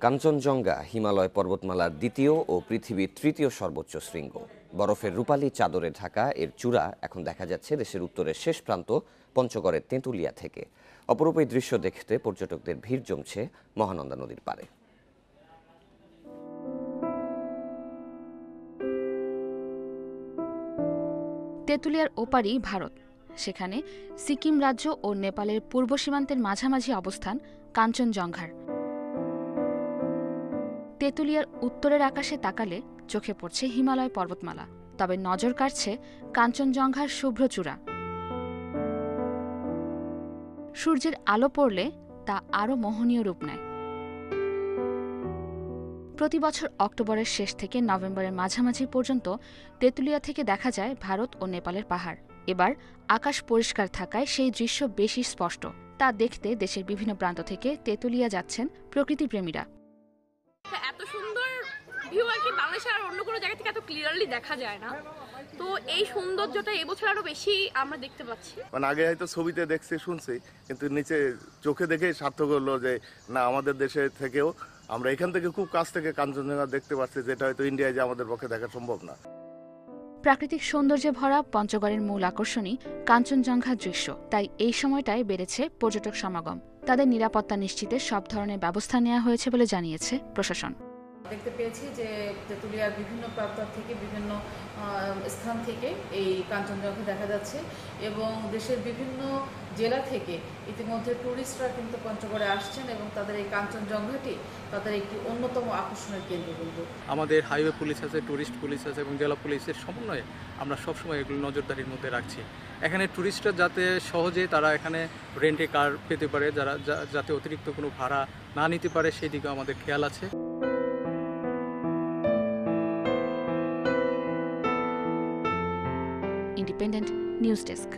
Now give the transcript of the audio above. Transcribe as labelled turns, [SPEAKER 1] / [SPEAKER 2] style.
[SPEAKER 1] কাঞ্চনজঙ্ঘা হিমালয় পর্বতমালার দ্বিতীয় ও পৃথিবীর তৃতীয় সর্বোচ্চ শৃঙ্গ। বরফের রূপালী চাদরে ঢাকা এর চূড়া এখন দেখা যাচ্ছে দেশের উত্তরের শেষ প্রান্ত পঞ্চগড়ের তেঁতুলিয়া থেকে। অপরূপ এই দৃশ্য দেখতে পর্যটকদের ভিড় জমছে মহানন্দা নদীর পাড়ে।
[SPEAKER 2] তেঁতুলিয়ার ওপারই ভারত। সেখানে সিকিম রাজ্য ও নেপালের পূর্ব সীমান্তের মাঝামাঝি অবস্থান কাঞ্চনজঙ্ঘার। তেঁতুলিয়ার উত্তরের আকাশে তাকালে চোখে পড়ছে হিমালয় পর্বতমালা, তবে নজর কাড়ছে কাঞ্চনজঙ্ঘার শুভ্র চূড়া। সূর্যের আলো পড়লে তা আরও মোহনীয় রূপ নেয়। প্রতি বছর অক্টোবরের শেষ থেকে নভেম্বরের মাঝামাঝি পর্যন্ত তেঁতুলিয়া থেকে দেখা যায় ভারত ও নেপালের পাহাড়। এবার আকাশ পরিষ্কার থাকায় সেই দৃশ্য বেশি স্পষ্ট। তা দেখতে দেশের বিভিন্ন প্রান্ত থেকে তেঁতুলিয়া যাচ্ছেন প্রকৃতিপ্রেমীরা।
[SPEAKER 3] এত সুন্দর ভিউ আর কি বাংলাদেশের আর অন্য কোনো জায়গা থেকে এত ক্লিয়ারলি দেখা যায় না। তো এই সৌন্দর্যটা এবছর আরো বেশি আমরা দেখতে পাচ্ছি।
[SPEAKER 4] মানে আগে হয়তো ছবিতে দেখছি শুনছি, কিন্তু নিচে চোখে দেখে সার্থক হলো যে না, আমাদের দেশে থেকেও আমরা এখান থেকে খুব কাছ থেকে কাঞ্চনজঙ্ঘা দেখতে পাচ্ছি, যেটা হয়তো ইন্ডিয়ায় যে আমাদের পক্ষে দেখা সম্ভব না।
[SPEAKER 2] প্রাকৃতিক সৌন্দর্যে ভরা পঞ্চগড়ের মূল আকর্ষণই কাঞ্চনজঙ্ঘার দৃশ্য। তাই এই সময়টায় বেড়েছে পর্যটক সমাগম। তাদের নিরাপত্তা নিশ্চিতে সব ধরনের ব্যবস্থা নেওয়া হয়েছে বলে জানিয়েছে প্রশাসন।
[SPEAKER 5] দেখতে পেয়েছি যে তেঁতুলিয়ার বিভিন্ন প্রান্ত থেকে বিভিন্ন স্থান থেকে এই কাঞ্চনজঙ্ঘা দেখা যাচ্ছে এবং দেশের বিভিন্ন জেলা থেকে ইতিমধ্যে ট্যুরিস্টরা কিন্তু পঞ্চগড়ে আসছেন এবং তাদের এই কাঞ্চনজঙ্ঘাটি তাদের একটি অন্যতম আকর্ষণের কেন্দ্রবিন্দু।
[SPEAKER 6] আমাদের হাইওয়ে পুলিশ আছে, ট্যুরিস্ট পুলিশ আছে এবং জেলা পুলিশের সমন্বয়ে আমরা সবসময় এগুলো নজরদারির মধ্যে রাখছি। এখানে ট্যুরিস্টরা যাতে সহজে তারা এখানে রেন্টে কার পেতে পারে, যাতে অতিরিক্ত কোনো ভাড়া না নিতে পারে সেই দিকে আমাদের খেয়াল আছে।
[SPEAKER 2] Independent news desk.